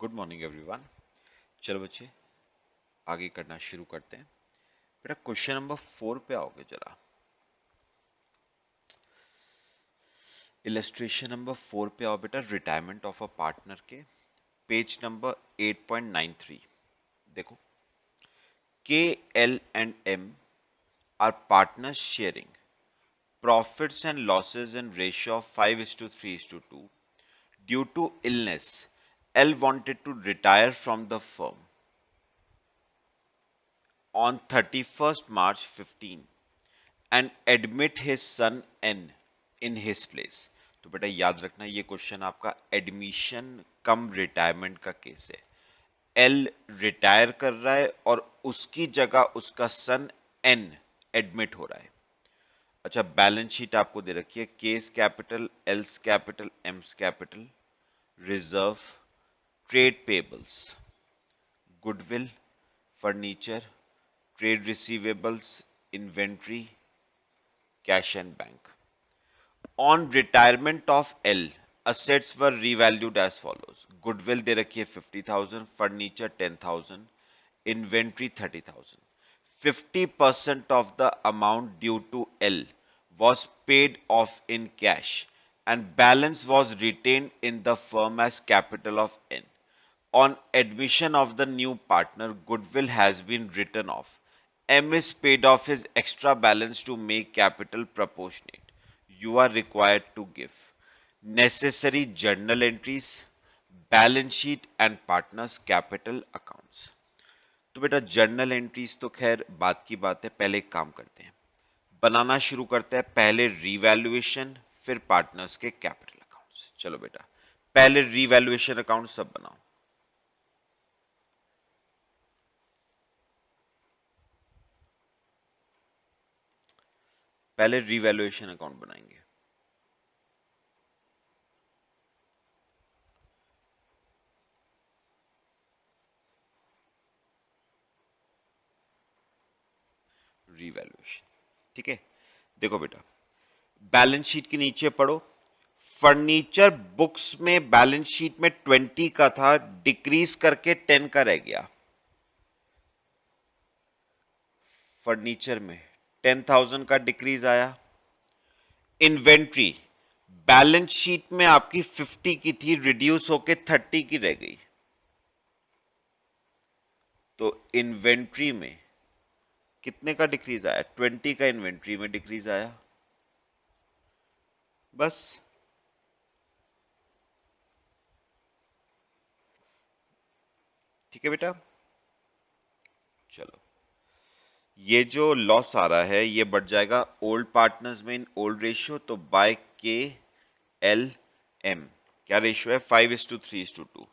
Good morning everyone. चलो बच्चे आगे करना शुरू करते हैं। बेटा क्वेश्चन नंबर 4 पे आओगे जरा। इलस्ट्रेशन नंबर 4 पे आओ बेटा, रिटायरमेंट ऑफ अ पार्टनर के पेज नंबर 8.93। देखो, K L and M are partners sharing profits and losses in ratio of 5:3:2. Due to illness, L wanted to retire from the firm on 31st March 15 and admit his son N in his place। तो बेटा याद रखना, ये question आपका admission कम retirement का case है। L retire कर रहा है और उसकी जगह उसका सन एन एडमिट हो रहा है। अच्छा, बैलेंस शीट आपको दे रखी है, case capital, else capital, AIIMS capital, reserve, trade payables, goodwill, furniture, trade receivables, inventory, cash and bank. On retirement of L, assets were revalued as follows. Goodwill दे रखी है 50,000, furniture 10,000, inventory 30,000. 50% of the amount due to L was paid off in cash and balance was retained in the firm as capital of N. On admission of the new partner, goodwill has been written off. M is paid off his extra balance to make capital proportionate. You are required to give necessary journal entries, balance sheet and partners capital accounts। तो बेटा journal entries तो खैर बात की बात है, पहले एक काम करते हैं, बनाना शुरू करते हैं। पहले रीवैल्यूएशन, फिर पार्टनर्स के कैपिटल अकाउंट्स। चलो बेटा, पहले रीवैल्यूएशन अकाउंट सब बनाओ। पहले रीवैल्यूएशन अकाउंट बनाएंगे। रीवैल्यूएशन, ठीक है। देखो बेटा, बैलेंस शीट के नीचे पढ़ो। फर्नीचर बुक्स में बैलेंस शीट में 20 का था, डिक्रीज करके 10 का रह गया। फर्नीचर में 10,000 का डिक्रीज आया। इन्वेंट्री बैलेंस शीट में आपकी 50 की थी, रिड्यूस होके 30 की रह गई। तो इन्वेंट्री में कितने का डिक्रीज आया? 20 का इन्वेंट्री में डिक्रीज आया। बस ठीक है बेटा। चलो, ये जो लॉस आ रहा है ये बढ़ जाएगा ओल्ड पार्टनर्स में इन ओल्ड रेशियो, तो बाय के एल एम। क्या रेशियो है? 5:3:2।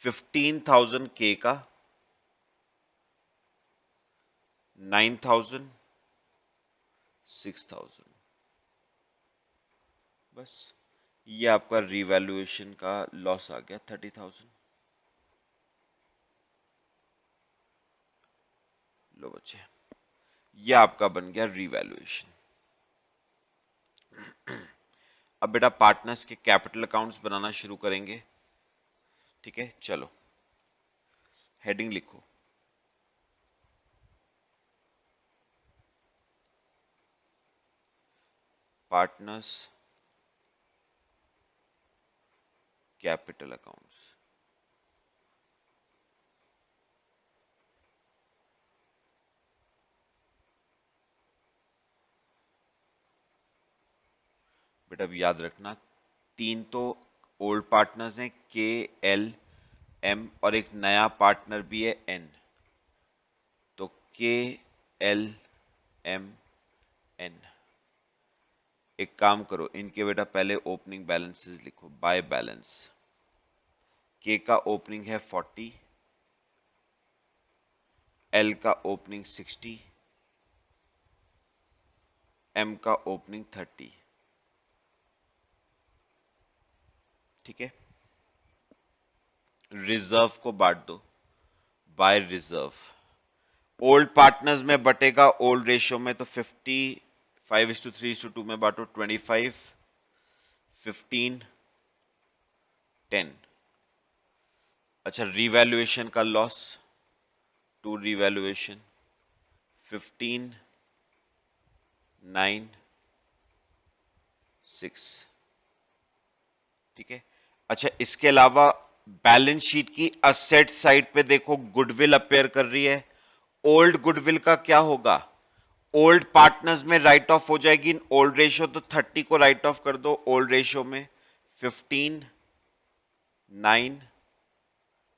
15,000 के का 9,000 6,000। बस ये आपका रिवैल्यूएशन का लॉस आ गया 30,000। लो बच्चे, ये आपका बन गया रिवैल्यूएशन। अब बेटा पार्टनर्स के कैपिटल अकाउंट्स बनाना शुरू करेंगे, ठीक है। चलो, हेडिंग लिखो, पार्टनर्स कैपिटल अकाउंट्स। बेटा अब याद रखना, तीन तो ओल्ड पार्टनर्स हैं, के एल एम, और एक नया पार्टनर भी है एन। तो के एल एम एन। एक काम करो, इनके बेटा पहले ओपनिंग बैलेंसेस लिखो। बाय बैलेंस, के का ओपनिंग है 40, एल का ओपनिंग 60, एम का ओपनिंग 30। ठीक है। रिजर्व को बांट दो बाय रिजर्व। ओल्ड पार्टनर्स में बटेगा ओल्ड रेशियो में, तो 50, 5:3:2 में बांटो, 25, 15, 10। अच्छा, रिवैल्यूएशन का लॉस, टू रिवैल्यूएशन 15, 9, 6। ठीक है। अच्छा, इसके अलावा बैलेंस शीट की असेट साइड पे देखो गुडविल अपेयर कर रही है। ओल्ड गुडविल का क्या होगा? ओल्ड पार्टनर्स में राइट ऑफ हो जाएगी। ओल्ड रेशियो तो 30 को राइट ऑफ कर दो ओल्ड रेशियो में, 15, 9,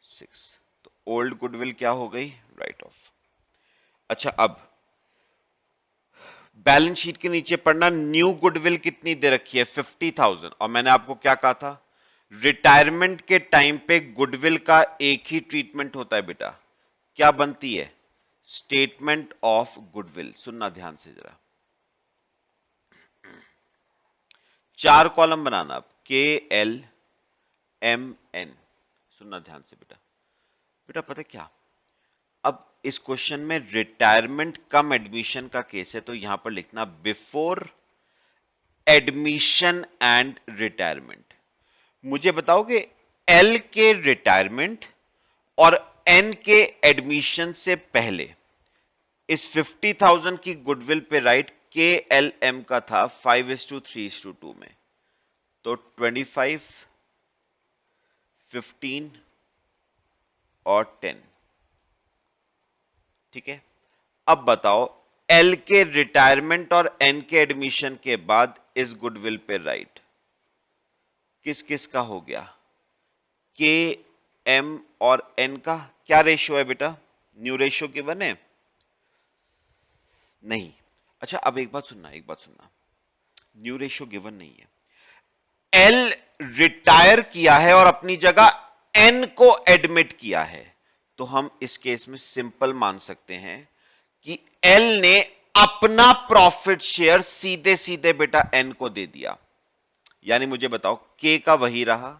6। तो ओल्ड गुडविल क्या हो गई? Right of. अच्छा, अब बैलेंस शीट के नीचे पढ़ना, न्यू गुडविल कितनी दे रखी है? 50,000। और मैंने आपको क्या कहा था? रिटायरमेंट के टाइम पे गुडविल का एक ही ट्रीटमेंट होता है बेटा, क्या बनती है? Statement of goodwill. सुनना ध्यान से जरा, 4 कॉलम बनाना। अब KLMN, सुनना ध्यान से बेटा। बेटा पता है क्या, अब इस क्वेश्चन में रिटायरमेंट कम एडमिशन का केस है, तो यहां पर लिखना बिफोर एडमिशन एंड रिटायरमेंट। मुझे बताओगे एल के रिटायरमेंट और एन के एडमिशन से पहले इस 50,000 की गुडविल पे राइट के एल एम का था 5:3:2 में, तो 25, 15 और 10। ठीक है। अब बताओ एल के रिटायरमेंट और एन के एडमिशन के बाद इस गुडविल पे राइट किस किस का हो गया? के एम और एन का क्या रेशियो है बेटा? न्यू रेशियो गिवन है? नहीं। अच्छा, अब एक बात सुनना, एक बात सुनना, न्यू रेशियो गिवन नहीं है। एल रिटायर किया है और अपनी जगह एन को एडमिट किया है, तो हम इस केस में सिंपल मान सकते हैं कि एल ने अपना प्रॉफिट शेयर सीधे सीधे बेटा एन को दे दिया। यानी मुझे बताओ के का वही रहा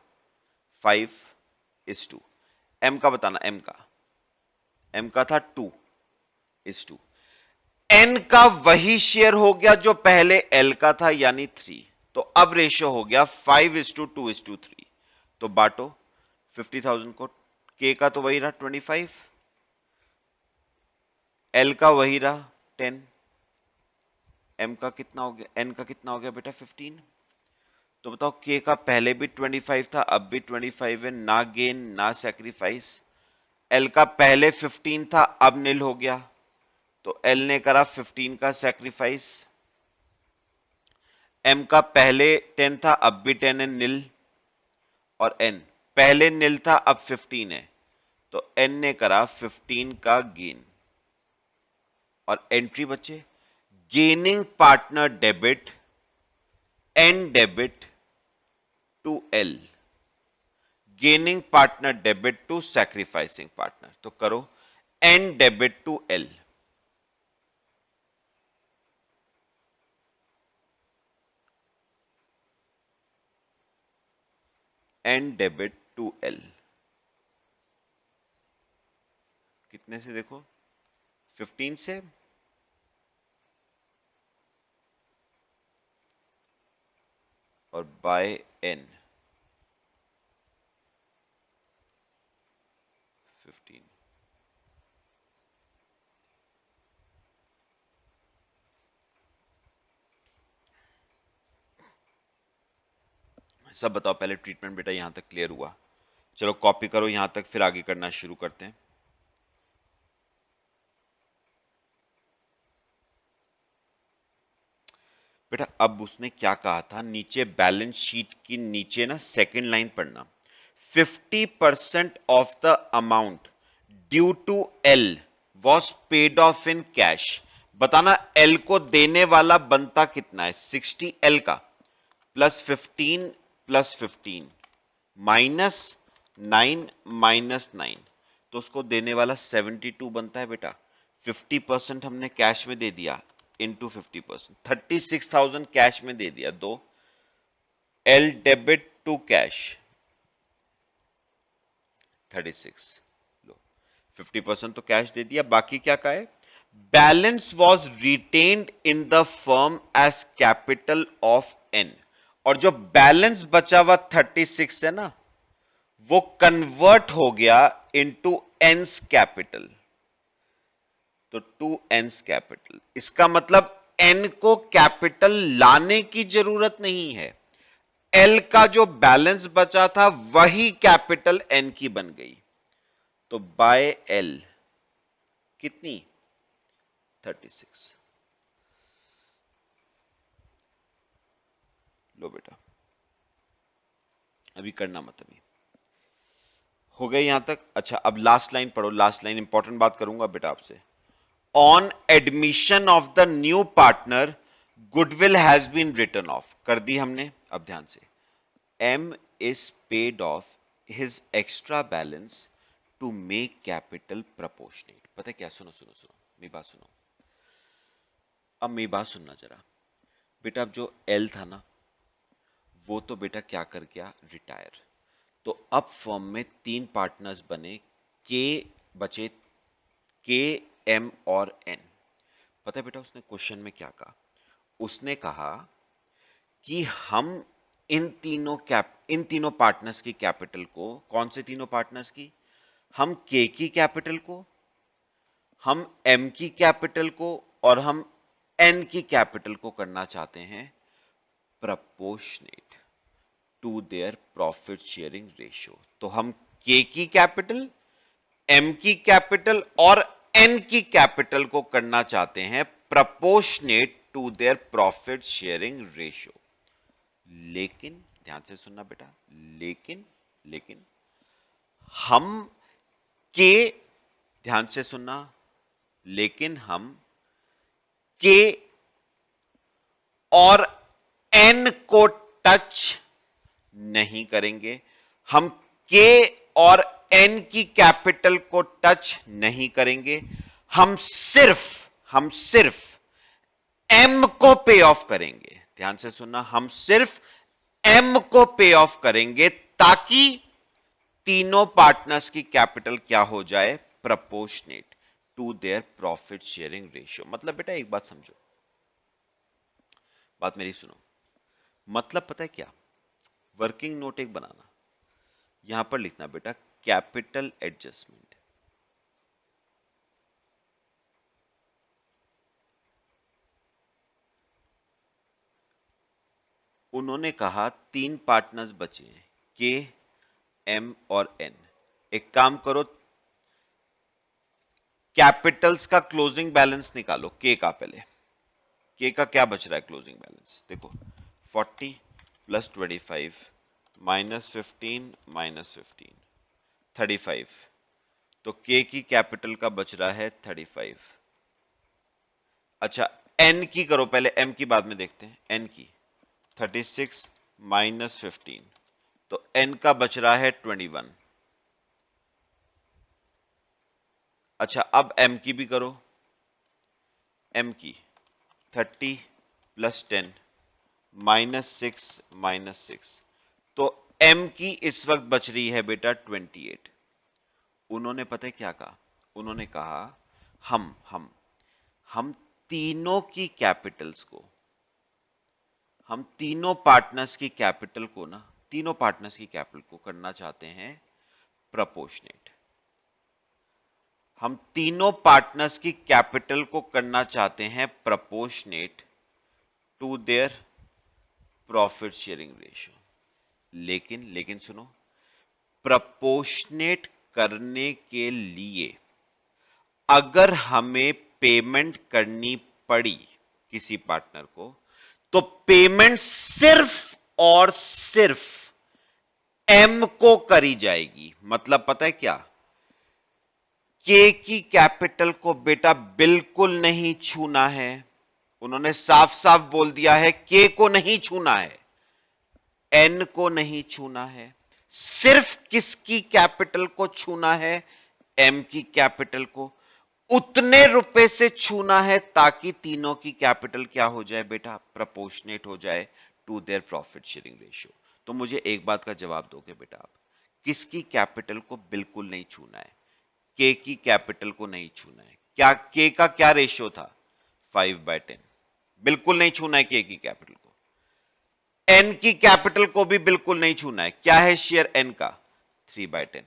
5:2, एम का बताना, एम का था 2:2, एन का वही शेयर हो गया जो पहले एल का था यानी 3। तो अब रेशियो हो गया 5:2:3। तो बांटो 50,000 को, के का तो वही रहा 25, एल का वही रहा 10, एम का कितना हो गया, एन का कितना हो गया बेटा 15। तो बताओ के का पहले भी 25 था, अब भी 25 है, ना गेन ना सैक्रिफाइस। एल का पहले 15 था, अब नील हो गया, तो एल ने करा 15 का सैक्रिफाइस। एम का पहले 10 था, अब भी 10 है, नील। और एन पहले नील था, अब 15 है, तो एन ने करा 15 का गेन। और एंट्री बचे gaining partner debit and debit to L, gaining partner debit to sacrificing partner. तो करो and debit to L, and debit to L. कितने से देखो? 15 से। और बाय एन 15। सब बताओ पहले, ट्रीटमेंट बेटा यहां तक क्लियर हुआ? चलो कॉपी करो यहां तक, फिर आगे करना शुरू करते हैं। बेटा अब उसने क्या कहा था, नीचे बैलेंस शीट की नीचे ना सेकंड लाइन पढ़ना, 50% of the amount due to L was paid off in cash. बताना एल को देने वाला बनता कितना है? 60 एल का प्लस 15 प्लस 15 माइनस 9 माइनस 9, तो उसको देने वाला 72 बनता है बेटा। 50% हमने कैश में दे दिया इंटू 50%, 36,000 कैश में दे दिया। दो एल डेबिट टू कैश 36, लो 50% तो कैश दे दिया, बाकी क्या का है? Balance was retained in the firm as capital of N. और जो बैलेंस बचा हुआ 36 है ना, वो कन्वर्ट हो गया इनटू एन्स कैपिटल। तो 2n कैपिटल, इसका मतलब n को कैपिटल लाने की जरूरत नहीं है। l का जो बैलेंस बचा था वही कैपिटल n की बन गई। तो बाय l कितनी 36। लो बेटा, अभी करना मत, अभी हो गए यहां तक। अच्छा, अब लास्ट लाइन पढ़ो। लास्ट लाइन इंपॉर्टेंट बात करूंगा बेटा आपसे। On admission of the new partner goodwill has been written off कर दी हमने। अब ध्यान से, M is paid off his extra balance to make capital proportionate। पता है क्या? सुनो सुनो सुनो, मेरी बात सुनो। अब मेरी बात सुनना जरा बेटा। अब जो L था ना, वो तो बेटा क्या कर गया? रिटायर। तो अब फर्म में 3 पार्टनर्स बने, के बचे, के, एम और एन। पता है बेटा उसने क्वेश्चन में क्या कहा? उसने कहा कि हम इन तीनों पार्टनर्स की कैपिटल को, कौन से तीनों पार्टनर्स की? हम के की कैपिटल को, हम एम की कैपिटल को और हम एन की कैपिटल को करना चाहते हैं proportionate to their profit sharing ratio. तो हम के की कैपिटल, एम की कैपिटल और एन की कैपिटल को करना चाहते हैं proportionate to their profit sharing ratio. लेकिन ध्यान से सुनना बेटा, लेकिन लेकिन हम के, ध्यान से सुनना, लेकिन हम के और एन को टच नहीं करेंगे। हम के और एन की कैपिटल को टच नहीं करेंगे। हम सिर्फ एम को पे ऑफ करेंगे। ध्यान से सुनना, हम सिर्फ एम को पे ऑफ करेंगे ताकि तीनों पार्टनर्स की कैपिटल क्या हो जाए? Proportionate to their profit sharing ratio. मतलब बेटा एक बात समझो, बात मेरी सुनो। मतलब पता है क्या? वर्किंग नोट एक बनाना, यहां पर लिखना बेटा कैपिटल एडजस्टमेंट। उन्होंने कहा 3 पार्टनर्स बचे हैं, के, एम और एन। एक काम करो, कैपिटल्स का क्लोजिंग बैलेंस निकालो। के का पहले, के का क्या बच रहा है क्लोजिंग बैलेंस? देखो 40 प्लस 25 माइनस 15 माइनस 15 35। तो के की कैपिटल का बच रहा है 35। अच्छा, एन की करो पहले, एम की बाद में देखते हैं। एन की 36 माइनस 15, तो एन का बच रहा है 21। अच्छा, अब एम की भी करो। एम की 30 प्लस 10 -6 तो एम की इस वक्त बच रही है बेटा 28। उन्होंने पता है क्या कहा? उन्होंने कहा हम तीनों की कैपिटल्स को, हम तीनों पार्टनर्स की कैपिटल को ना, तीनों पार्टनर्स की कैपिटल को करना चाहते हैं प्रपोर्शनेट। हम तीनों पार्टनर्स की कैपिटल को करना चाहते हैं proportionate to their profit sharing ratio. लेकिन सुनो, प्रपोर्शनेट करने के लिए अगर हमें पेमेंट करनी पड़ी किसी पार्टनर को, तो पेमेंट सिर्फ और सिर्फ एम को करी जाएगी। मतलब पता है क्या? के की कैपिटल को बेटा बिल्कुल नहीं छूना है। उन्होंने साफ साफ बोल दिया है के को नहीं छूना है, एन को नहीं छूना है। सिर्फ किसकी कैपिटल को छूना है? एम की कैपिटल को। उतने रुपए से छूना है ताकि तीनों की कैपिटल क्या हो जाए बेटा? प्रपोर्शनेट हो जाए to their profit sharing ratio. तो मुझे एक बात का जवाब दोगे बेटा आप, किसकी कैपिटल को बिल्कुल नहीं छूना है? के की कैपिटल को नहीं छूना है। क्या के का क्या रेशियो था? 5/10। बिल्कुल नहीं छूना है के की कैपिटल को। एन की कैपिटल को भी बिल्कुल नहीं छूना है। क्या है शेयर एन का? 3/10।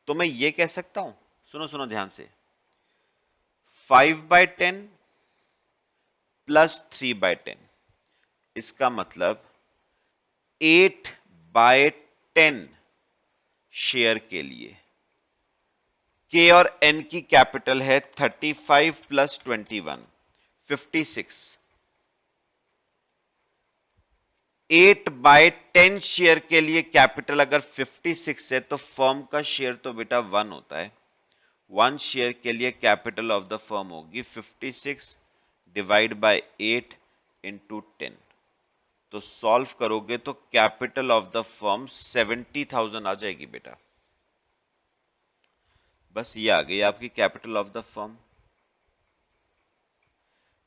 तो मैं ये कह सकता हूं, सुनो सुनो ध्यान से, 5/10 प्लस 3/10, इसका मतलब 8/10 शेयर के लिए के और एन की कैपिटल है 35 प्लस 21, 56। 8/10 शेयर के लिए कैपिटल अगर 56 है तो फर्म का शेयर तो बेटा 1 होता है। 1 शेयर के लिए कैपिटल ऑफ द फर्म होगी 56 डिवाइड बाय 8 इंटू 10। तो सॉल्व करोगे तो कैपिटल ऑफ द फर्म 70,000 आ जाएगी बेटा। बस ये आ गई आपकी कैपिटल ऑफ द फर्म।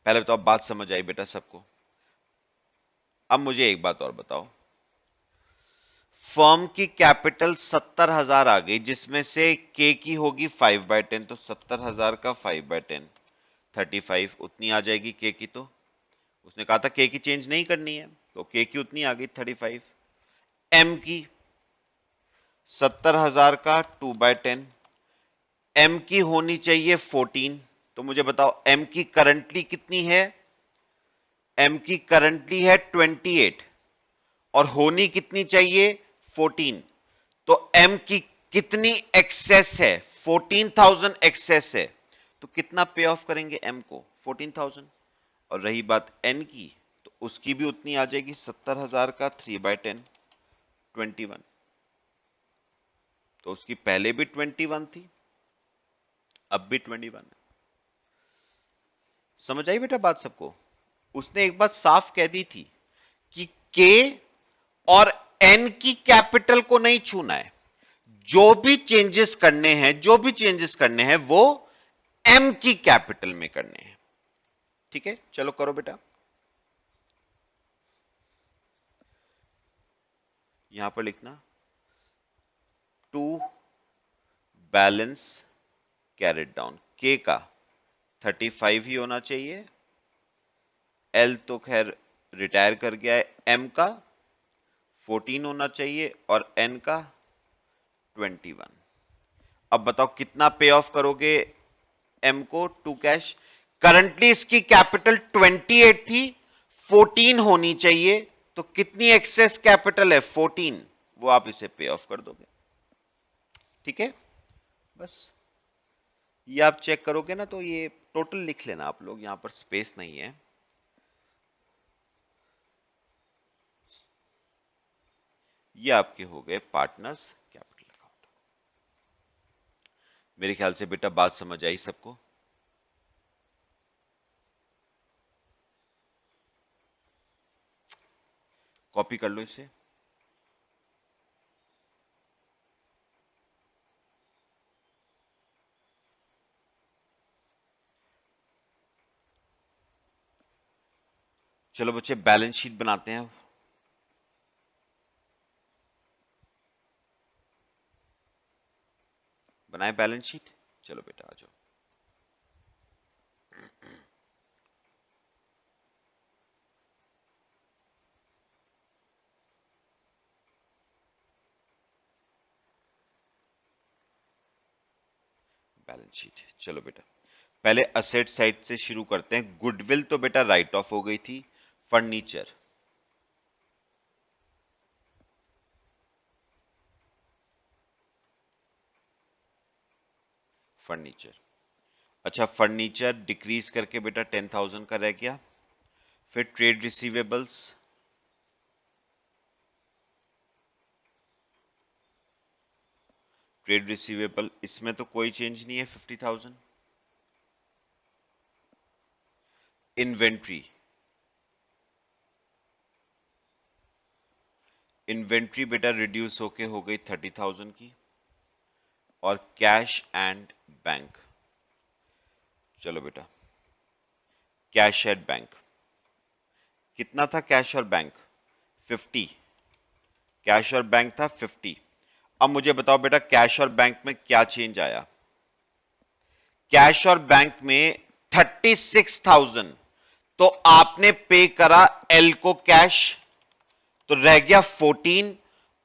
पहले तो अब बात समझ आई बेटा सबको। अब मुझे एक बात और बताओ, फर्म की कैपिटल 70,000 आ गई, जिसमें से के की होगी 5/10, तो 70,000 का 5/10 35 उतनी आ जाएगी के की। तो उसने कहा था के की चेंज नहीं करनी है, तो के की उतनी आ गई 35। एम की 70,000 का 2/10, एम की होनी चाहिए 14। तो मुझे बताओ एम की करंटली कितनी है? एम की करंटली है 28 और होनी कितनी चाहिए? 14। तो एम की कितनी एक्सेस है? 14,000 एक्सेस है। तो कितना पे ऑफ करेंगे एम को? 14,000। और रही बात एन की, तो उसकी भी उतनी आ जाएगी 70,000 का 3/10 21। तो उसकी पहले भी 21 थी, अब भी 21 है। समझ आई बेटा बात सबको? उसने एक बात साफ कह दी थी कि के और एन की कैपिटल को नहीं छूना है। जो भी चेंजेस करने हैं, जो भी चेंजेस करने हैं वो एम की कैपिटल में करने हैं। ठीक है, चलो करो बेटा। यहां पर लिखना टू बैलेंस कैरेट डाउन, के का 35 ही होना चाहिए, एल तो खैर रिटायर कर गया है, एम का 14 होना चाहिए और एन का 21। अब बताओ कितना पे ऑफ करोगे एम को टू कैश? करंटली इसकी कैपिटल 28 थी, 14 होनी चाहिए, तो कितनी एक्सेस कैपिटल है? 14। वो आप इसे पे ऑफ कर दोगे। ठीक है, बस ये आप चेक करोगे ना, तो ये टोटल लिख लेना आप लोग, यहां पर स्पेस नहीं है। ये आपके हो गए पार्टनर्स कैपिटल अकाउंट। मेरे ख्याल से बेटा बात समझ आई सबको? कॉपी कर लो इसे। चलो बच्चे बैलेंस शीट बनाते हैं। बनाए बैलेंस शीट? चलो बेटा आ जाओ। बैलेंस शीट, चलो बेटा पहले असेट साइड से शुरू करते हैं। गुडविल तो बेटा राइट ऑफ हो गई थी। फर्नीचर, फर्नीचर, अच्छा फर्नीचर डिक्रीज करके बेटा 10,000 का रह गया। फिर ट्रेड रिसीवेबल्स, ट्रेड रिसीवेबल इसमें तो कोई चेंज नहीं है 50,000। इन्वेंट्री, इन्वेंट्री बेटा रिड्यूस होके हो गई 30,000 की। और कैश एंड बैंक, चलो बेटा कैश एंड बैंक कितना था? कैश और बैंक 50, कैश और बैंक था 50। अब मुझे बताओ बेटा कैश और बैंक में क्या चेंज आया? कैश और बैंक में 36,000 तो आपने पे करा एल को कैश, तो रह गया 14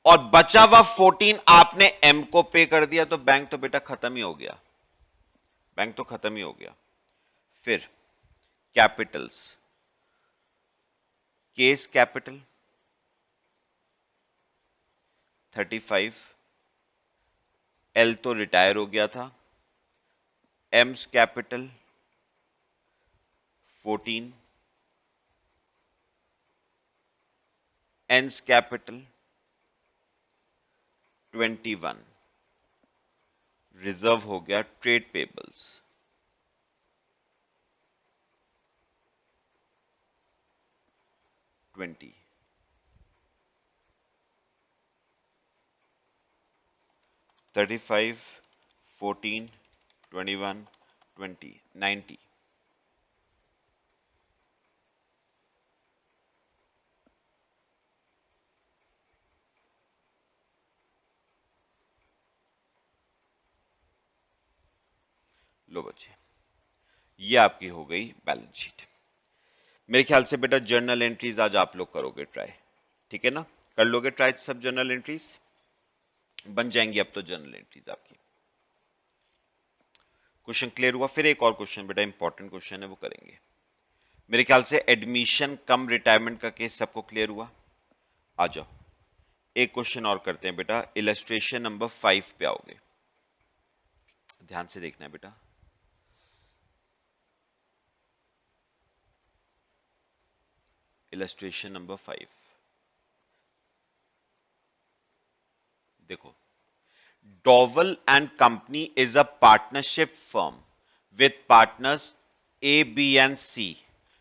और बचा हुआ 14 आपने एम को पे कर दिया, तो बैंक तो बेटा खत्म ही हो गया, बैंक तो खत्म ही हो गया। फिर कैपिटल्स, केस कैपिटल 35, एल तो रिटायर हो गया था, एम्स कैपिटल 14, एन्स कैपिटल 21, रिजर्व हो गया ट्रेड पेबल्स 20, 35, 14, 21, 20, 90। लो बच्चे, ये आपकी हो गई बैलेंस शीट। मेरे ख्याल से बेटा जर्नल एंट्रीज आज आप लोग करोगे ट्राई, ठीक है ना? कर लोगे ट्राई सब जर्नल एंट्रीज? बन जाएंगी अब तो जर्नल एंट्रीज आपकी। क्वेश्चन क्लियर हुआ? फिर एक और क्वेश्चन बेटा, इंपॉर्टेंट क्वेश्चन है, वो करेंगे। मेरे ख्याल से एडमिशन कम रिटायरमेंट का केस सबको क्लियर हुआ। आ जाओ, एक क्वेश्चन और करते हैं बेटा, इलस्ट्रेशन नंबर 5 पे आओगे, ध्यान से देखना है बेटा। इलस्ट्रेशन नंबर 5 देखो, Dowell and Company is a partnership firm with partners A, B, and C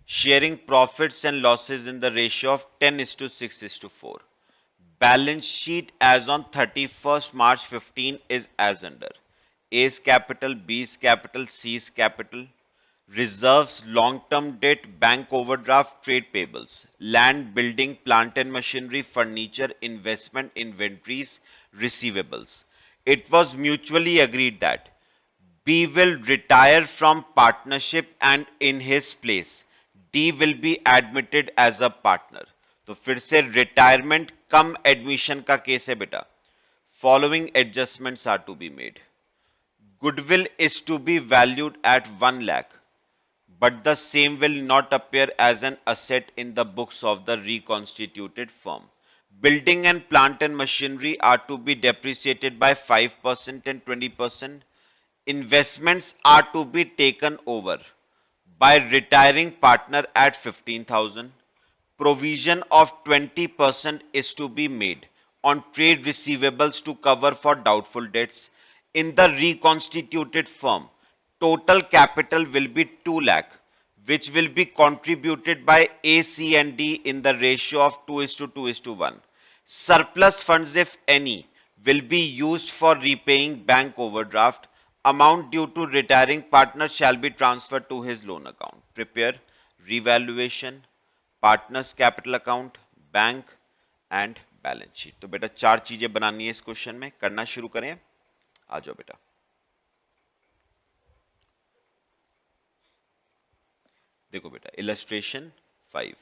sharing profits and losses in the ratio of 10:6:4. Balance sheet as on 31st March 15 is as under: A's capital, B's capital, C's capital, reserves, long-term debt, bank overdraft, trade payables, land, building, plant and machinery, furniture, investment, inventories, receivables. It was mutually agreed that B will retire from partnership and in his place D will be admitted as a partner. तो फिर से retirement कम admission का case है बेटा। Following adjustments are to be made. Goodwill is to be valued at 1 lakh, but the same will not appear as an asset in the books of the reconstituted firm. Building and plant and machinery are to be depreciated by 5% and 20%. Investments are to be taken over by retiring partner at 15,000. Provision of 20% is to be made on trade receivables to cover for doubtful debts. In the reconstituted firm, total capital will be 2 lakh, which will be contributed by A, C, and D in the ratio of 2:2:1. Surplus funds, if any, will be used for repaying bank overdraft. Amount due to retiring partner shall be transferred to his loan account. Prepare revaluation, partners capital account, bank and balance sheet. तो बेटा चार चीजें बनानी है इस question में, करना शुरू करें। आ जाओ बेटा, देखो बेटा इलस्ट्रेशन 5,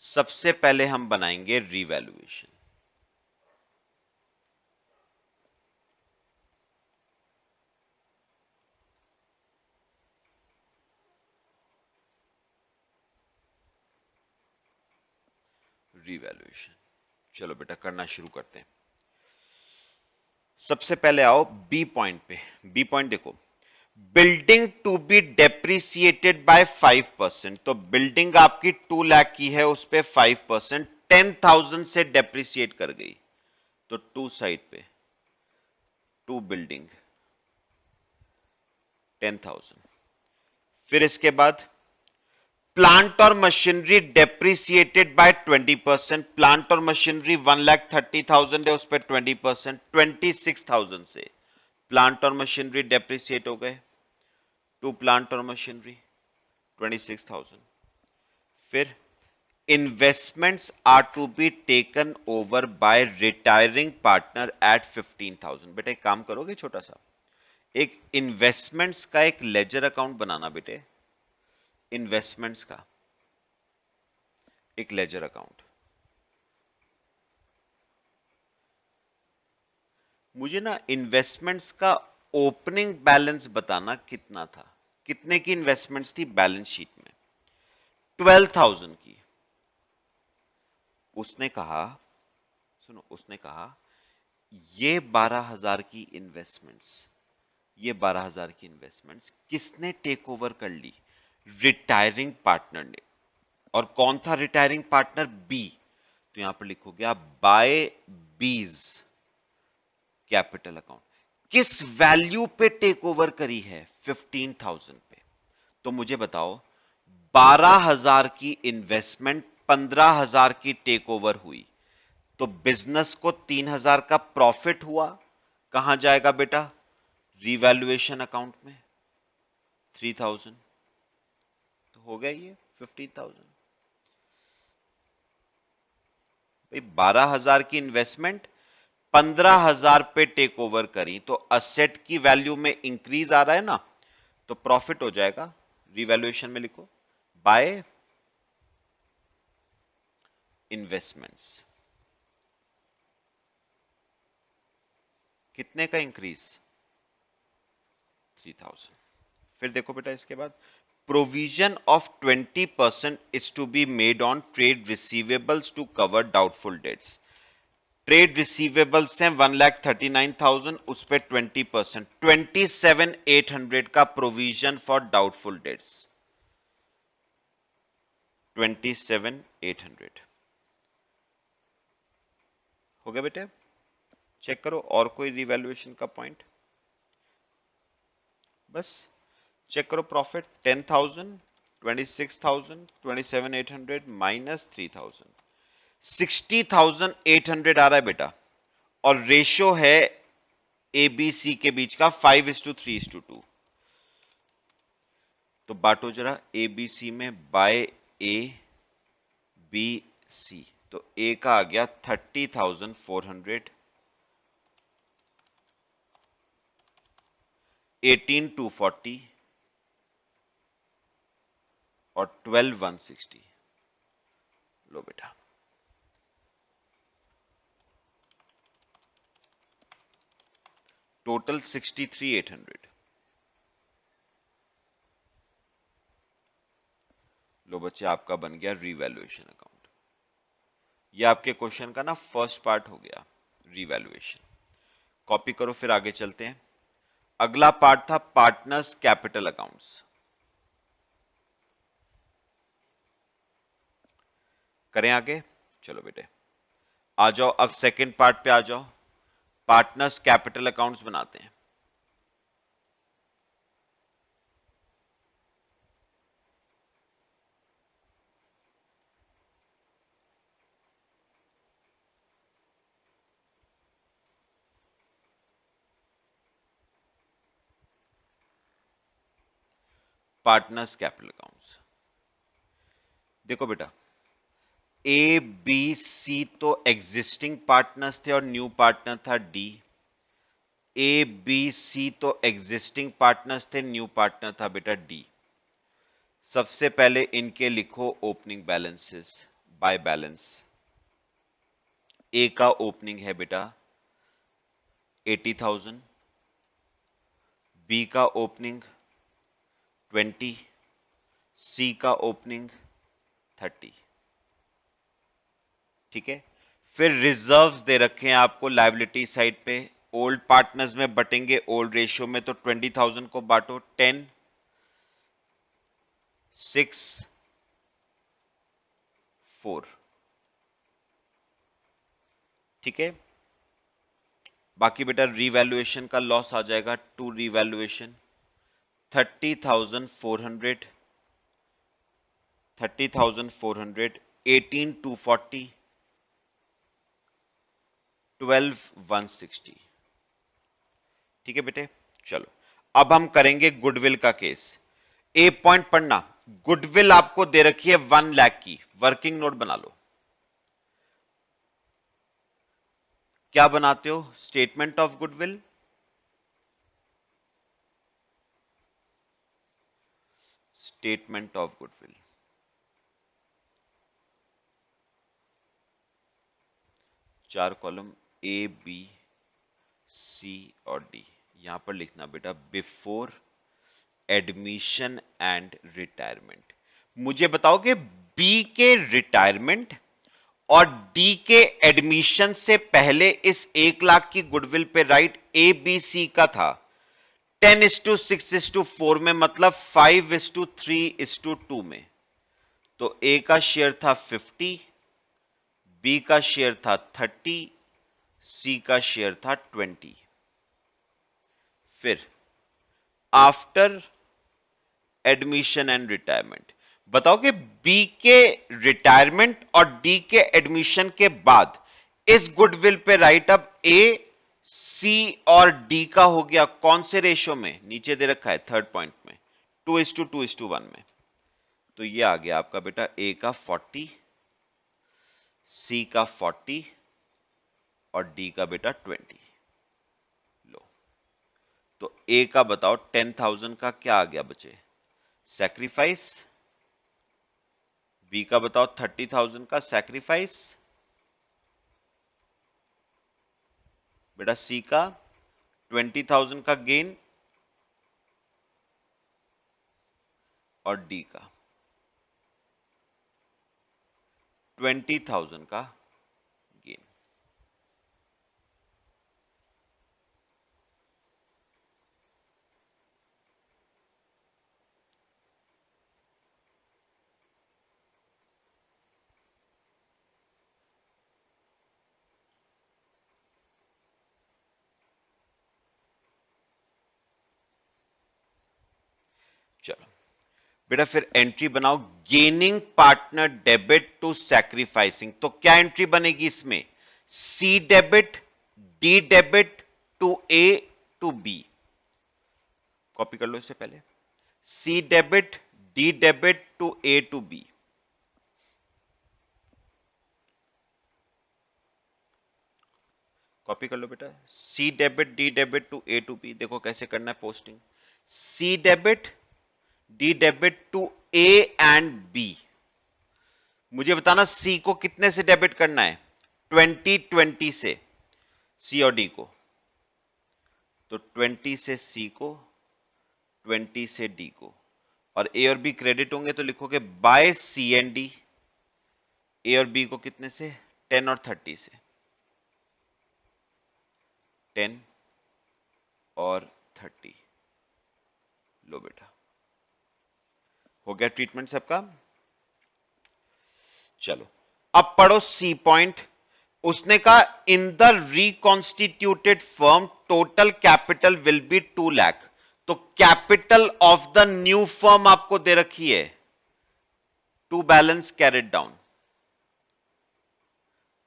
सबसे पहले हम बनाएंगे रिवैल्यूएशन। रिवैल्यूएशन, चलो बेटा करना शुरू करते हैं। सबसे पहले आओ बी पॉइंट पे। बी पॉइंट देखो, building to be depreciated by 5%। तो बिल्डिंग आपकी 2 लाख की है, उस पे 5% 10,000 से डेप्रिसिएट कर गई, तो टू साइड पे टू बिल्डिंग 10,000। फिर इसके बाद प्लांट और मशीनरी डेप्रिसिएटेड बाय 20%। प्लांट और मशीनरी 1,30,000 है, उस पर 20% 26,000 से प्लांट और मशीनरी डेप्रिसिएट हो गए। टू प्लांट और मशीनरी 26,000। फिर investments are to be taken over by retiring partner at 15,000। बेटा एक काम करोगे छोटा सा, एक इन्वेस्टमेंट्स का एक लेजर अकाउंट बनाना बेटे, इन्वेस्टमेंट्स का एक लेजर अकाउंट। मुझे ना इन्वेस्टमेंट्स का ओपनिंग बैलेंस बताना कितना था, कितने की इन्वेस्टमेंट्स थी बैलेंस शीट में। 12,000 की। उसने कहा, सुनो, उसने कहा ये 12,000 की इन्वेस्टमेंट्स, ये 12,000 की इन्वेस्टमेंट्स किसने टेक ओवर कर ली? रिटायरिंग पार्टनर ने। और कौन था रिटायरिंग पार्टनर? बी। तो यहां पर लिखोगे आप बाय बीज कैपिटल अकाउंट। किस वैल्यू पे टेक ओवर करी है? 15,000 पे। तो मुझे बताओ, 12,000 की इन्वेस्टमेंट 15,000 की टेक ओवर हुई, तो बिजनेस को 3,000 का प्रॉफिट हुआ, कहां जाएगा बेटा? रिवैल्यूएशन अकाउंट में। 3,000 तो हो गया ये 15,000। भाई 12,000 की इन्वेस्टमेंट 15,000 पे टेक ओवर करी, तो असेट की वैल्यू में इंक्रीज आ रहा है ना, तो प्रॉफिट हो जाएगा। रिवैल्यूएशन में लिखो बाय इन्वेस्टमेंट्स। कितने का इंक्रीज? 3,000। फिर देखो बेटा इसके बाद, provision of 20% is to be made on trade receivables to cover doubtful debts. Trade receivables हैं 1,39,000, उस पे 20%, 27,800 का प्रोविजन फॉर डाउटफुल डेट्स। 27,800 हो गया बेटे। चेक करो और कोई रिवैल्यूएशन का पॉइंट। बस चेक करो, प्रॉफिट 10,000, 26,000, 27,800 माइनस 3,000, 60,800 आ रहा है बेटा। और रेशो है ए बी सी के बीच का 5:3:2। तो बांटो जरा ए बी सी में, बाय ए बी सी। तो ए का आ गया 30,400, 18,240 और 12,160। लो बेटा, टोटल 63,800। लो बच्चे, आपका बन गया रिवैल्यूएशन अकाउंट। ये आपके क्वेश्चन का ना फर्स्ट पार्ट हो गया, रिवैल्यूएशन। कॉपी करो, फिर आगे चलते हैं। अगला पार्ट था पार्टनर्स कैपिटल अकाउंट्स। करें आगे? चलो बेटे आ जाओ, अब सेकंड पार्ट पे आ जाओ। पार्टनर्स कैपिटल अकाउंट्स बनाते हैं। पार्टनर्स कैपिटल अकाउंट्स, देखो बेटा, ए बी सी तो एग्जिस्टिंग पार्टनर्स थे और न्यू पार्टनर था डी। ए बी सी तो एग्जिस्टिंग पार्टनर्स थे, न्यू पार्टनर था बेटा डी। सबसे पहले इनके लिखो ओपनिंग बैलेंसेस बाय बैलेंस। ए का ओपनिंग है बेटा 80,000, बी का ओपनिंग 20, सी का ओपनिंग 30। ठीक है। फिर रिजर्व्स दे रखे हैं आपको लायबिलिटी साइड पे। ओल्ड पार्टनर्स में बटेंगे ओल्ड रेशियो में, तो 20,000 को बांटो 10, 6, 4। ठीक है। बाकी बेटा रीवैल्यूएशन का लॉस आ जाएगा, टू रीवैल्यूएशन 30,400, 30,400, 18,240, 12,160। ठीक है बेटे। चलो अब हम करेंगे गुडविल का केस। ए पॉइंट पढ़ना, गुडविल आपको दे रखी है 1 लाख की। वर्किंग नोट बना लो। क्या बनाते हो? Statement of goodwill. Statement of goodwill, 4 column, A B C और डी। यहां पर लिखना बेटा बिफोर एडमिशन एंड रिटायरमेंट। मुझे बताओगे बी के रिटायरमेंट और डी के एडमिशन से पहले इस 1 लाख की गुडविल पे राइट ए बी सी का था 10:6:4 में, मतलब 5:3:2 में। तो ए का शेयर था 50, बी का शेयर था 30, सी का शेयर था 20। फिर आफ्टर एडमिशन एंड रिटायरमेंट, बताओ कि बी के रिटायरमेंट और डी के एडमिशन के बाद इस गुडविल पे राइट अप ए सी और डी का हो गया कौन से रेशो में, नीचे दे रखा है थर्ड पॉइंट में 2:2:1 में। तो ये आ गया आपका बेटा ए का 40, सी का 40 और डी का बेटा 20। लो, तो ए का बताओ 10,000 का क्या आ गया बचे, सैक्रिफाइस। बी का बताओ 30,000 का सैक्रिफाइस, बेटा सी का 20,000 का गेन और डी का 20,000 का गेन। चलो बेटा फिर एंट्री बनाओ, gaining partner debit to sacrificing. तो क्या एंट्री बनेगी इसमें, C debit D debit to A to B. Copy कर लो इससे पहले, C debit D debit to A to B. Copy कर लो बेटा, C debit D debit to A to B. देखो कैसे करना है posting, C debit D debit to A and B. मुझे बताना सी को कितने से डेबिट करना है, 20 से सी और डी को। तो 20 से सी को, 20 से डी को, और ए और बी क्रेडिट होंगे तो लिखोगे बाय सी एंड डी। ए और बी को कितने से, 10 और 30 से, 10 और 30। लो बेटा हो गया ट्रीटमेंट सबका। चलो अब पढ़ो सी पॉइंट। उसने कहा in the reconstituted firm total capital will be 2 lakh. तो capital of the new firm आपको दे रखी है, टू बैलेंस कैरिड डाउन।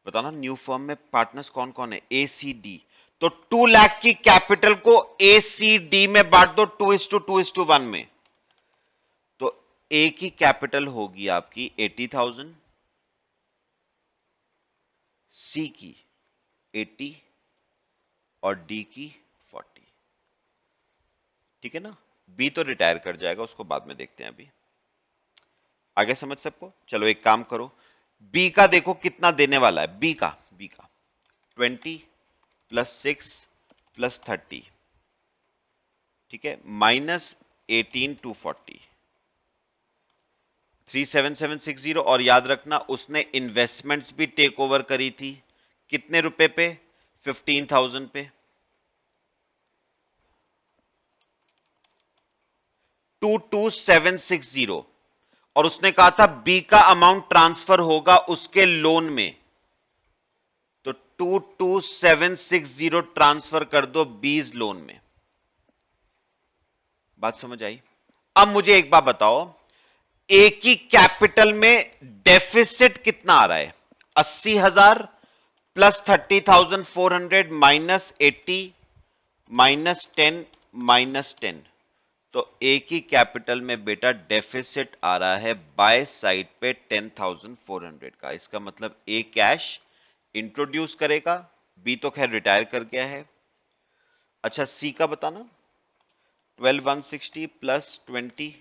बताना न्यू फर्म में पार्टनर्स कौन कौन है, ए सी डी। तो 2 लाख की कैपिटल को ए सी डी में बांट दो 2:2:1 में। तो ए की कैपिटल होगी आपकी 80,000, सी की 80 और डी की 40। ठीक है ना, बी तो रिटायर कर जाएगा, उसको बाद में देखते हैं। अभी आगे समझ सबको। चलो एक काम करो, बी का देखो कितना देने वाला है, बी का 20 + 6 + 30, ठीक है, -18 टू 40, 37760। और याद रखना उसने इन्वेस्टमेंट्स भी टेक ओवर करी थी, कितने रुपए पे, 15,000 पे, 22,760। और उसने कहा था बी का अमाउंट ट्रांसफर होगा उसके लोन में, तो 22,760 ट्रांसफर कर दो बीज लोन में। बात समझ आई। अब मुझे एक बात बताओ, ए की कैपिटल में डेफिसिट कितना आ रहा है, 80,000 + 30,400 -80 -10 -10। तो ए की कैपिटल में बेटा डेफिसिट आ रहा है बाय साइड पे 10,400 का। इसका मतलब ए कैश इंट्रोड्यूस करेगा, बी तो खैर रिटायर कर गया है। अच्छा सी का बताना, 12,160 + 20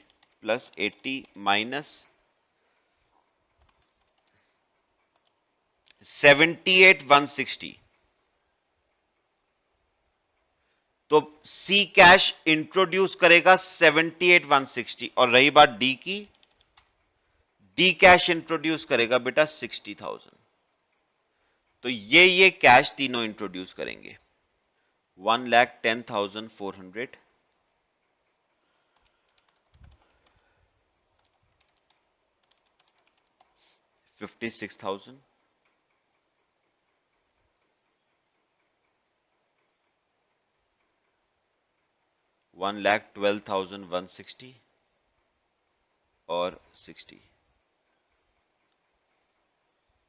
+ 80 -78,160। तो सी कैश इंट्रोड्यूस करेगा 78,160, और रही बात डी की, डी कैश इंट्रोड्यूस करेगा बेटा 60,000। तो ये कैश तीनों इंट्रोड्यूस करेंगे। 1,10,400, 56,000, 1,12,160 और 60।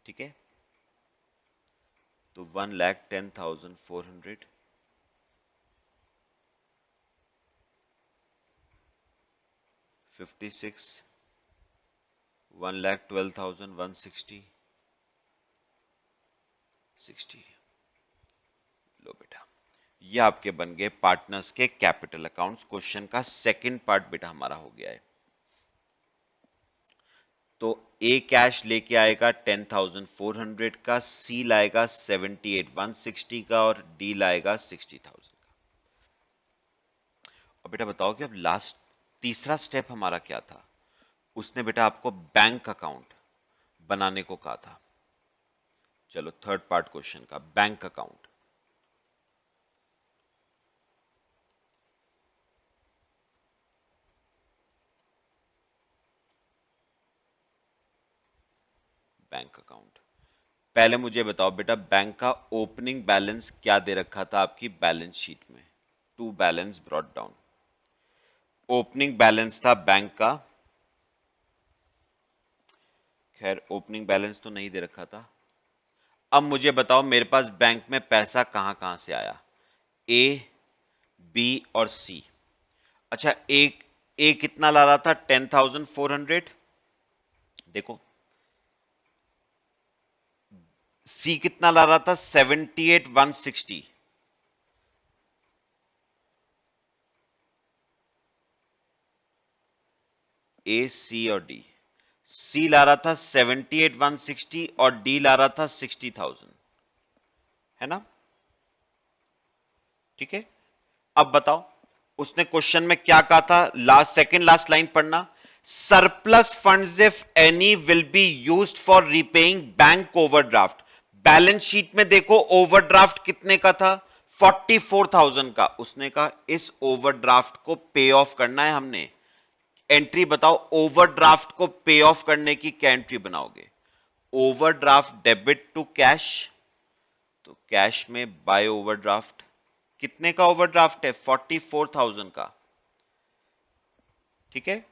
ठीक है, तो 1,10,400, 56, 1,12,160, 60। लो बेटा, ये आपके बन गए पार्टनर्स के कैपिटल अकाउंट्स। क्वेश्चन का सेकंड पार्ट बेटा हमारा हो गया है। तो ए कैश लेके आएगा 10,400 का, सी लाएगा 78,160 का, और डी लाएगा 60,000 का। और बेटा बताओ कि अब लास्ट तीसरा स्टेप हमारा क्या था? उसने बेटा आपको बैंक अकाउंट बनाने को कहा था। चलो थर्ड पार्ट क्वेश्चन का, बैंक अकाउंट। बैंक अकाउंट, पहले मुझे बताओ बेटा, बैंक का ओपनिंग बैलेंस क्या दे रखा था आपकी बैलेंस शीट में? To balance brought down. Opening balance था बैंक का, खैर ओपनिंग बैलेंस तो नहीं दे रखा था। अब मुझे बताओ मेरे पास बैंक में पैसा कहां कहां से आया? ए, बी और सी। अच्छा, ए कितना ला रहा था? 10,400। देखो, सी कितना ला रहा था? 78,160। ए, सी और डी। सी ला रहा था 78,160 और डी ला रहा था 60,000, है ना? ठीक है, अब बताओ उसने क्वेश्चन में क्या कहा था? लास्ट, सेकंड लास्ट लाइन पढ़ना। Surplus funds if any will be used for repaying bank overdraft. Balance sheet में देखो ओवरड्राफ्ट कितने का था? 44,000 का। उसने कहा इस ओवरड्राफ्ट को पे ऑफ करना है हमने। एंट्री बताओ, ओवरड्राफ्ट को पे ऑफ करने की क्या एंट्री बनाओगे? ओवरड्राफ्ट डेबिट टू कैश, तो कैश में बाय ओवरड्राफ्ट। कितने का ओवरड्राफ्ट है? 44,000 का। ठीक है,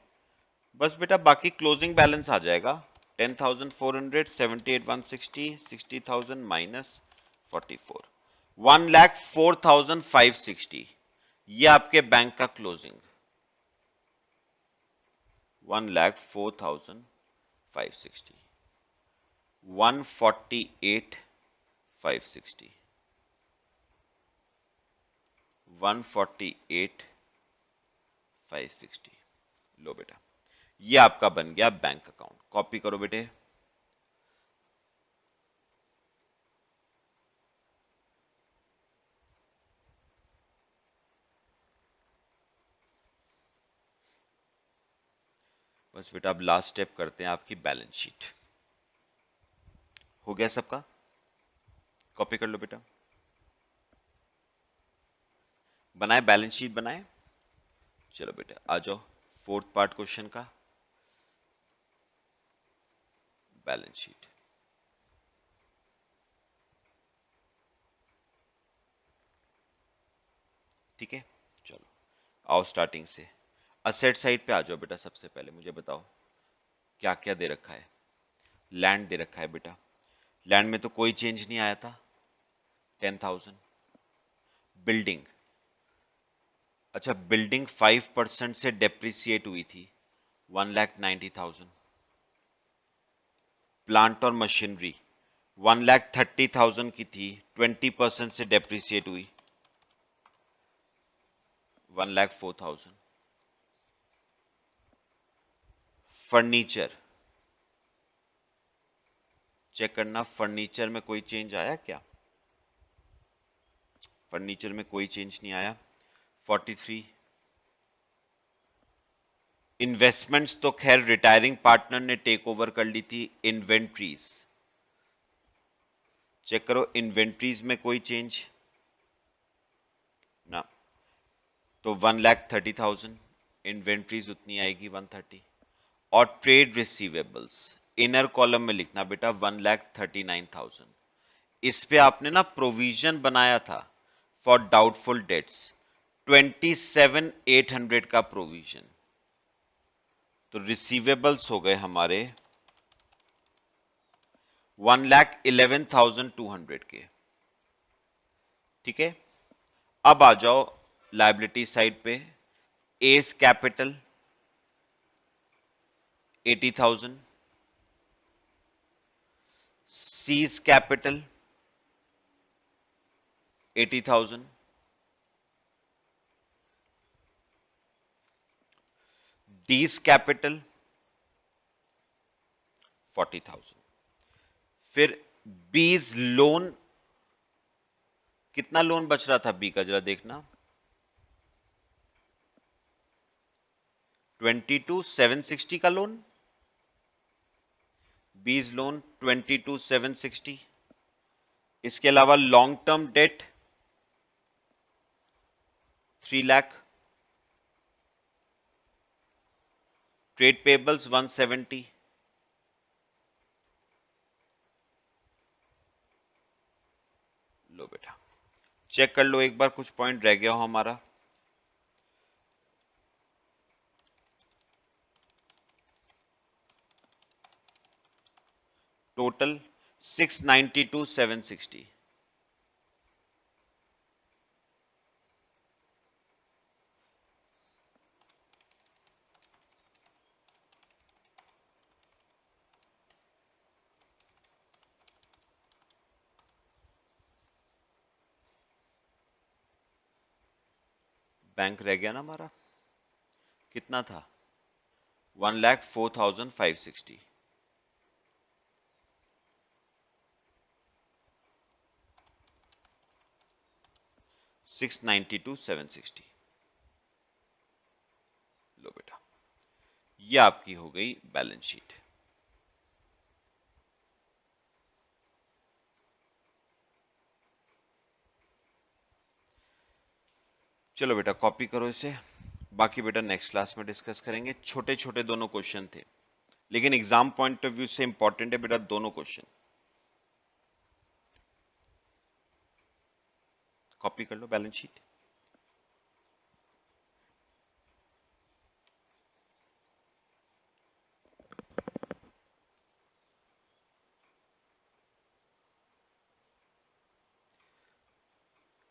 बस बेटा बाकी क्लोजिंग बैलेंस आ जाएगा। 10,400, 78,160, 60,000 माइनस 44, 1,04,560। ये आपके बैंक का क्लोजिंग, 1,04,560, 148,560, 148,560। लो बेटा, ये आपका बन गया बैंक अकाउंट। कॉपी करो बेटे। बस बेटा अब लास्ट स्टेप करते हैं, आपकी बैलेंस शीट। हो गया सबका? कॉपी कर लो बेटा। बनाए, बैलेंस शीट बनाए। चलो बेटा आ जाओ फोर्थ पार्ट क्वेश्चन का, बैलेंस शीट। ठीक है, चलो आओ स्टार्टिंग से। असेट साइड पे आ जाओ बेटा। सबसे पहले मुझे बताओ क्या क्या दे रखा है? लैंड दे रखा है बेटा। लैंड में तो कोई चेंज नहीं आया था, 10,000। बिल्डिंग, अच्छा बिल्डिंग 5% से डेप्रिसिएट हुई थी, 1,90,000। प्लांट और मशीनरी 1,30,000 की थी, 20% से डेप्रिसिएट हुई, 1,04,000। फर्नीचर चेक करना, फर्नीचर में कोई चेंज आया क्या? फर्नीचर में कोई चेंज नहीं आया। 43। इन्वेस्टमेंट्स तो खैर रिटायरिंग पार्टनर ने टेक ओवर कर ली थी। इन्वेंट्रीज चेक करो, इन्वेंट्रीज में कोई चेंज ना, तो 1,30,000, इन्वेंट्रीज उतनी आएगी 130। और ट्रेड रिसीवेबल्स इनर कॉलम में लिखना बेटा 1,39,000। इस पे आपने ना प्रोविजन बनाया था फॉर डाउटफुल डेट्स, 27,800 का प्रोविजन। तो रिसीवेबल्स हो गए हमारे 1,11,200 के। ठीक है, अब आ जाओ लायबिलिटी साइड पे। एस कैपिटल 80,000, सीज कैपिटल 80,000, डीज कैपिटल 40,000। फिर बीज लोन, कितना लोन बच रहा था बी का जरा देखना, 22,760 का लोन। बीज लोन 22,760। इसके अलावा long term debt 3 lakh, trade payables 170। लो बेटा चेक कर लो एक बार, कुछ पॉइंट रह गया हो हमारा। टोटल 692,760। बैंक रह गया ना हमारा, कितना था, 1,04,560। 692,760। लो बेटा ये आपकी हो गई बैलेंस शीट। चलो बेटा कॉपी करो इसे, बाकी बेटा नेक्स्ट क्लास में डिस्कस करेंगे। छोटे छोटे दोनों क्वेश्चन थे, लेकिन एग्जाम पॉइंट ऑफ व्यू से इंपॉर्टेंट है बेटा दोनों क्वेश्चन। कॉपी कर लो बैलेंस शीट।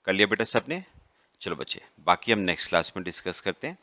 कर लिया बेटा सबने? चलो बच्चे बाकी हम नेक्स्ट क्लास में डिस्कस करते हैं।